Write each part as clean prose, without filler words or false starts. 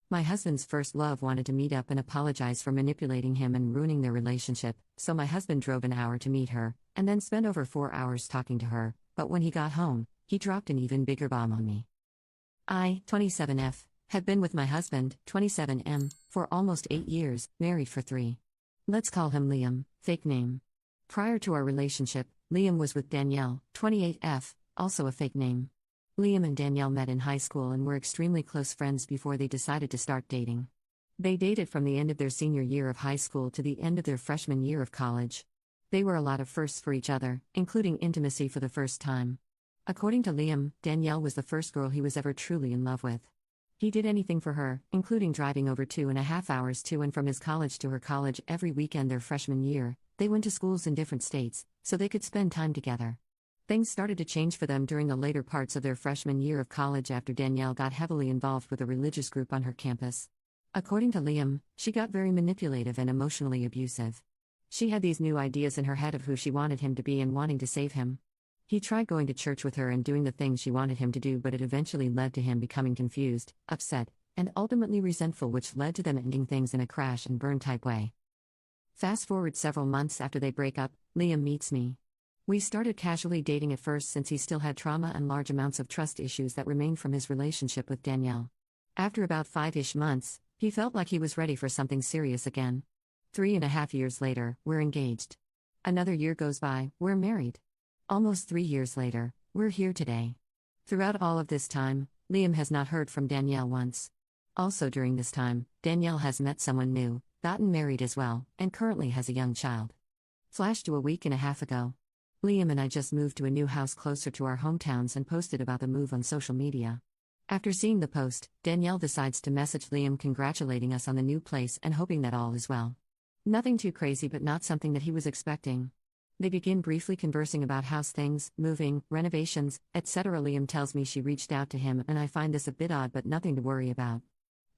My husband's first love wanted to meet up and apologize for manipulating him and ruining their relationship, so my husband drove an hour to meet her, and then spent over 4 hours talking to her, but when he got home, he dropped an even bigger bomb on me. I, 27F, have been with my husband, 27M, for almost 8 years, married for 3. Let's call him Liam, fake name. Prior to our relationship, Liam was with Danielle, 28F, also a fake name. Liam and Danielle met in high school and were extremely close friends before they decided to start dating. They dated from the end of their senior year of high school to the end of their freshman year of college. They were a lot of firsts for each other, including intimacy for the first time. According to Liam, Danielle was the first girl he was ever truly in love with. He did anything for her, including driving over 2.5 hours to and from his college to her college every weekend their freshman year. They went to schools in different states, so they could spend time together. Things started to change for them during the later parts of their freshman year of college after Danielle got heavily involved with a religious group on her campus. According to Liam, she got very manipulative and emotionally abusive. She had these new ideas in her head of who she wanted him to be and wanting to save him. He tried going to church with her and doing the things she wanted him to do, but it eventually led to him becoming confused, upset, and ultimately resentful, which led to them ending things in a crash and burn type way. Fast forward several months after they break up, Liam meets me. We started casually dating at first since he still had trauma and large amounts of trust issues that remained from his relationship with Danielle. After about 5-ish months, he felt like he was ready for something serious again. 3.5 years later, we're engaged. Another year goes by, we're married. Almost 3 years later, we're here today. Throughout all of this time, Liam has not heard from Danielle once. Also during this time, Danielle has met someone new, gotten married as well, and currently has a young child. Flash to a week and a half ago. Liam and I just moved to a new house closer to our hometowns and posted about the move on social media. After seeing the post, Danielle decides to message Liam congratulating us on the new place and hoping that all is well. Nothing too crazy, but not something that he was expecting. They begin briefly conversing about house things, moving, renovations, etc. Liam tells me she reached out to him, and I find this a bit odd but nothing to worry about.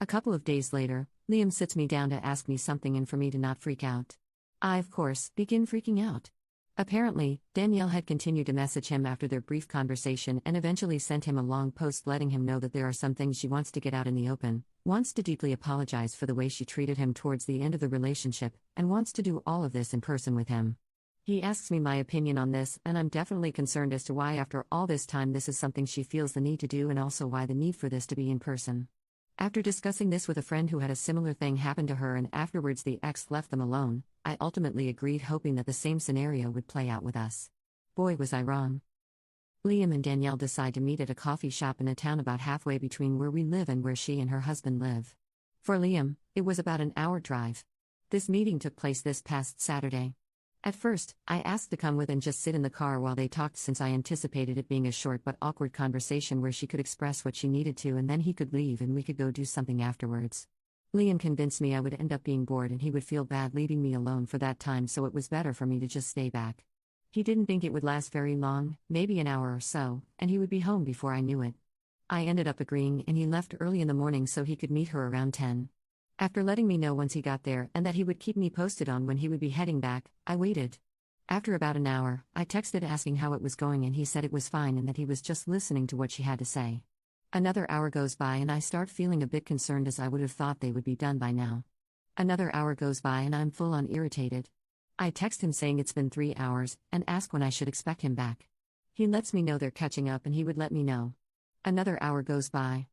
A couple of days later, Liam sits me down to ask me something and for me to not freak out. I, of course, begin freaking out. Apparently, Danielle had continued to message him after their brief conversation and eventually sent him a long post letting him know that there are some things she wants to get out in the open, wants to deeply apologize for the way she treated him towards the end of the relationship, and wants to do all of this in person with him. He asks me my opinion on this, and I'm definitely concerned as to why after all this time this is something she feels the need to do, and also why the need for this to be in person. After discussing this with a friend who had a similar thing happen to her and afterwards the ex left them alone, I ultimately agreed, hoping that the same scenario would play out with us. Boy, was I wrong. Liam and Danielle decide to meet at a coffee shop in a town about halfway between where we live and where she and her husband live. For Liam, it was about an hour drive. This meeting took place this past Saturday. At first, I asked to come with and just sit in the car while they talked, since I anticipated it being a short but awkward conversation where she could express what she needed to and then he could leave and we could go do something afterwards. Liam convinced me I would end up being bored and he would feel bad leaving me alone for that time, so it was better for me to just stay back. He didn't think it would last very long, maybe an hour or so, and he would be home before I knew it. I ended up agreeing and he left early in the morning so he could meet her around 10. After letting me know once he got there and that he would keep me posted on when he would be heading back, I waited. After about an hour, I texted asking how it was going and he said it was fine and that he was just listening to what she had to say. Another hour goes by and I start feeling a bit concerned, as I would have thought they would be done by now. Another hour goes by and I'm full on irritated. I text him saying it's been 3 hours and ask when I should expect him back. He lets me know they're catching up and he would let me know. Another hour goes by.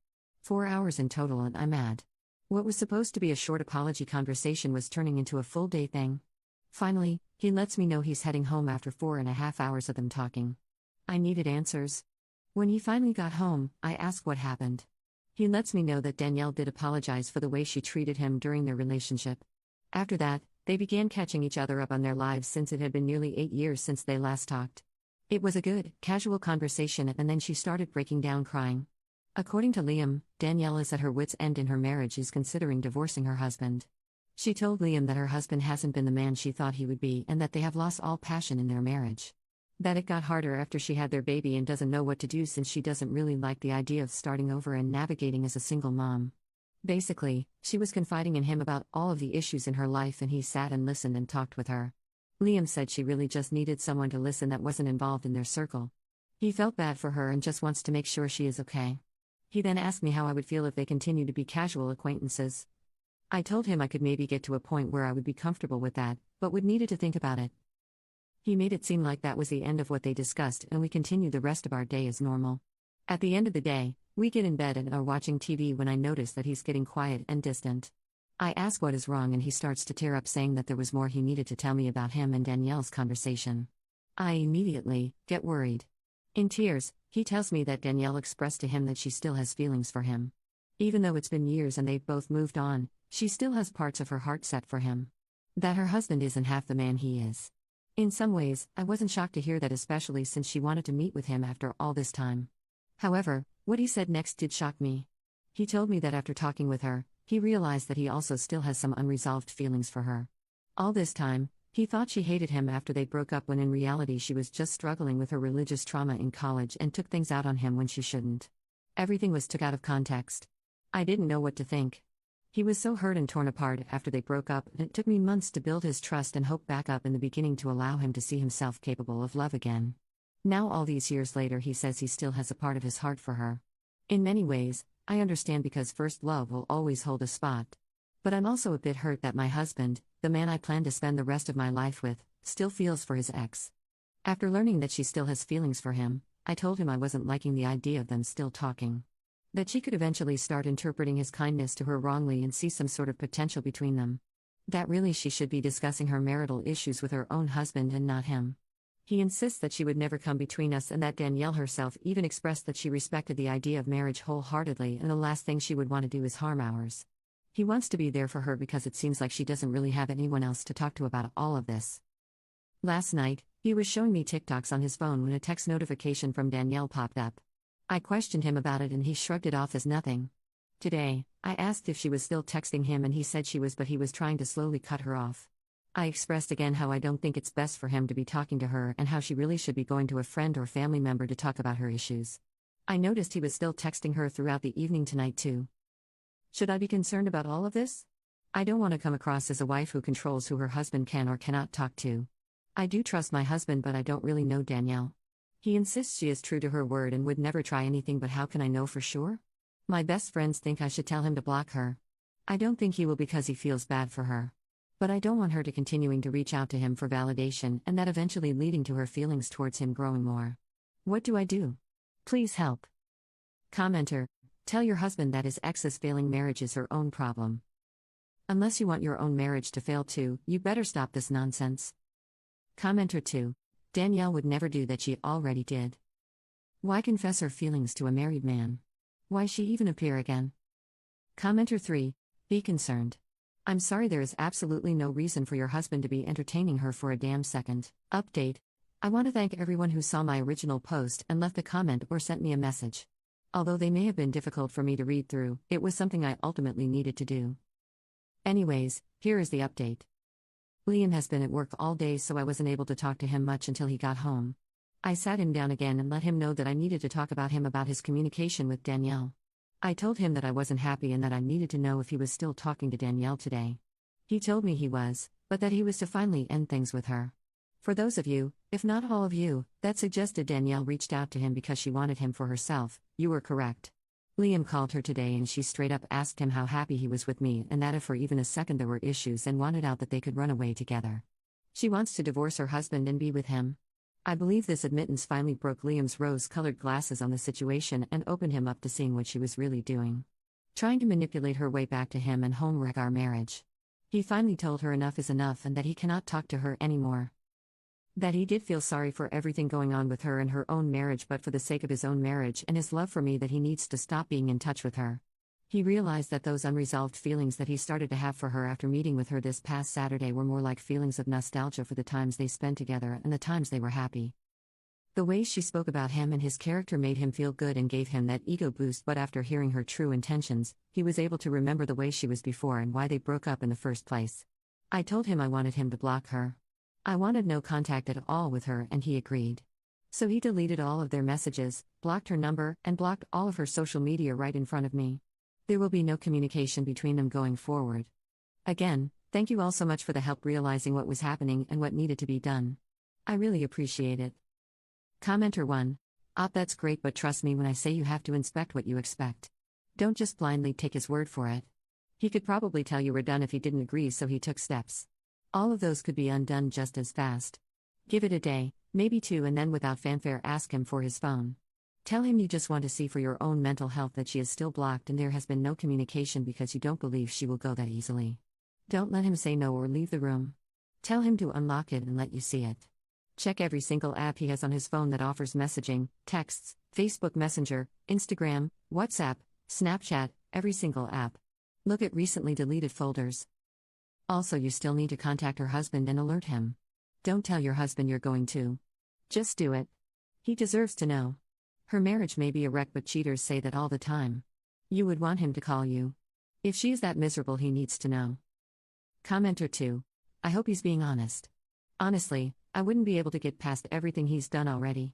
4 hours in total and I'm mad. What was supposed to be a short apology conversation was turning into a full day thing. Finally, he lets me know he's heading home after 4.5 hours of them talking. I needed answers. When he finally got home, I asked what happened. He lets me know that Danielle did apologize for the way she treated him during their relationship. After that, they began catching each other up on their lives since it had been nearly 8 years since they last talked. It was a good, casual conversation and then she started breaking down crying. According to Liam, Danielle is at her wit's end in her marriage, is considering divorcing her husband. She told Liam that her husband hasn't been the man she thought he would be and that they have lost all passion in their marriage. That it got harder after she had their baby and doesn't know what to do since she doesn't really like the idea of starting over and navigating as a single mom. Basically, she was confiding in him about all of the issues in her life and he sat and listened and talked with her. Liam said she really just needed someone to listen that wasn't involved in their circle. He felt bad for her and just wants to make sure she is okay. He then asked me how I would feel if they continued to be casual acquaintances. I told him I could maybe get to a point where I would be comfortable with that, but would needed to think about it. He made it seem like that was the end of what they discussed, and we continued the rest of our day as normal. At the end of the day, we get in bed and are watching TV when I notice that he's getting quiet and distant. I ask what is wrong and he starts to tear up, saying that there was more he needed to tell me about him and Danielle's conversation. I immediately get worried. In tears, he tells me that Danielle expressed to him that she still has feelings for him. Even though it's been years and they've both moved on, she still has parts of her heart set for him. That her husband isn't half the man he is. In some ways, I wasn't shocked to hear that, especially since she wanted to meet with him after all this time. However, what he said next did shock me. He told me that after talking with her, he realized that he also still has some unresolved feelings for her. All this time, he thought she hated him after they broke up, when in reality she was just struggling with her religious trauma in college and took things out on him when she shouldn't. Everything was took out of context. I didn't know what to think. He was so hurt and torn apart after they broke up, and it took me months to build his trust and hope back up in the beginning to allow him to see himself capable of love again. Now all these years later, he says he still has a part of his heart for her. In many ways, I understand, because first love will always hold a spot. But I'm also a bit hurt that my husband, the man I plan to spend the rest of my life with, still feels for his ex. After learning that she still has feelings for him, I told him I wasn't liking the idea of them still talking. That she could eventually start interpreting his kindness to her wrongly and see some sort of potential between them. That really she should be discussing her marital issues with her own husband and not him. He insists that she would never come between us, and that Danielle herself even expressed that she respected the idea of marriage wholeheartedly, and the last thing she would want to do is harm ours. He wants to be there for her because it seems like she doesn't really have anyone else to talk to about all of this. Last night, he was showing me TikToks on his phone when a text notification from Danielle popped up. I questioned him about it and he shrugged it off as nothing. Today, I asked if she was still texting him and he said she was, but he was trying to slowly cut her off. I expressed again how I don't think it's best for him to be talking to her and how she really should be going to a friend or family member to talk about her issues. I noticed he was still texting her throughout the evening tonight too. Should I be concerned about all of this? I don't want to come across as a wife who controls who her husband can or cannot talk to. I do trust my husband, but I don't really know Danielle. He insists she is true to her word and would never try anything, but how can I know for sure? My best friends think I should tell him to block her. I don't think he will, because he feels bad for her. But I don't want her to continuing to reach out to him for validation, and that eventually leading to her feelings towards him growing more. What do I do? Please help. Commenter: tell your husband that his ex's failing marriage is her own problem. Unless you want your own marriage to fail too, you better stop this nonsense. Commenter 2: Danielle would never do that, she already did. Why confess her feelings to a married man? Why she even appear again? Commenter 3: be concerned. I'm sorry, there is absolutely no reason for your husband to be entertaining her for a damn second. Update: I want to thank everyone who saw my original post and left a comment or sent me a message. Although they may have been difficult for me to read through, it was something I ultimately needed to do. Anyways, here is the update. Liam has been at work all day, so I wasn't able to talk to him much until he got home. I sat him down again and let him know that I needed to talk about his communication with Danielle. I told him that I wasn't happy and that I needed to know if he was still talking to Danielle today. He told me he was, but that he was to finally end things with her. For those of you, if not all of you, that suggested Danielle reached out to him because she wanted him for herself, you were correct. Liam called her today and she straight up asked him how happy he was with me, and that if for even a second there were issues, and wanted out that they could run away together. She wants to divorce her husband and be with him. I believe this admittance finally broke Liam's rose-colored glasses on the situation and opened him up to seeing what she was really doing. Trying to manipulate her way back to him and home wreck our marriage. He finally told her enough is enough and that he cannot talk to her anymore. That he did feel sorry for everything going on with her and her own marriage, but for the sake of his own marriage and his love for me, that he needs to stop being in touch with her. He realized that those unresolved feelings that he started to have for her after meeting with her this past Saturday were more like feelings of nostalgia for the times they spent together and the times they were happy. The way she spoke about him and his character made him feel good and gave him that ego boost, but after hearing her true intentions, he was able to remember the way she was before and why they broke up in the first place. I told him I wanted him to block her. I wanted no contact at all with her, and he agreed. So he deleted all of their messages, blocked her number, and blocked all of her social media right in front of me. There will be no communication between them going forward. Again, thank you all so much for the help realizing what was happening and what needed to be done. I really appreciate it. Commenter 1: That's great, but trust me when I say you have to inspect what you expect. Don't just blindly take his word for it. He could probably tell you were done if he didn't agree, so he took steps. All of those could be undone just as fast. Give it a day, maybe two, and then without fanfare ask him for his phone. Tell him you just want to see for your own mental health that she is still blocked and there has been no communication because you don't believe she will go that easily. Don't let him say no or leave the room. Tell him to unlock it and let you see it. Check every single app he has on his phone that offers messaging, texts, Facebook Messenger, Instagram, WhatsApp, Snapchat, every single app. Look at recently deleted folders. Also, you still need to contact her husband and alert him. Don't tell your husband you're going to. Just do it. He deserves to know. Her marriage may be a wreck, but cheaters say that all the time. You would want him to call you. If she's that miserable, he needs to know. Commenter 2. I hope he's being honest. Honestly, I wouldn't be able to get past everything he's done already.